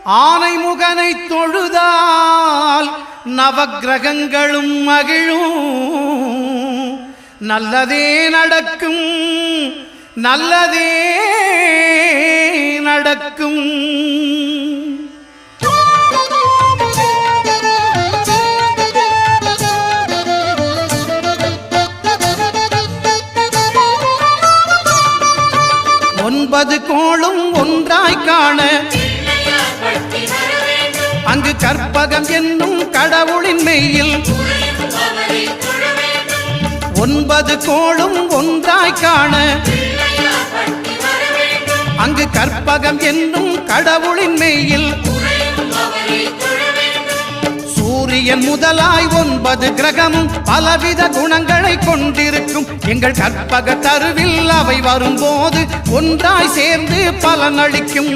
ஆனைமுகனை தொழுதால் நவக்கிரகங்களும் மகிழும். நல்லதே நடக்கும், நல்லதே நடக்கும். ஒன்பது கோளும் ஒன்றாய் காண அங்கு கற்பகம் என்னும் கடவுளின் மெய்யில் ஒன்பது கோளும் ஒன்றாய் காண அங்கு கற்பகம் என்னும் கடவுளின் மெய்யில் சூரியன் முதலாய் ஒன்பது கிரகமும் பலவித குணங்களை கொண்டிருக்கும். எங்கள் கற்பக தருவில் அவை வரும்போது ஒன்றாய் சேர்ந்து பலனளிக்கும்.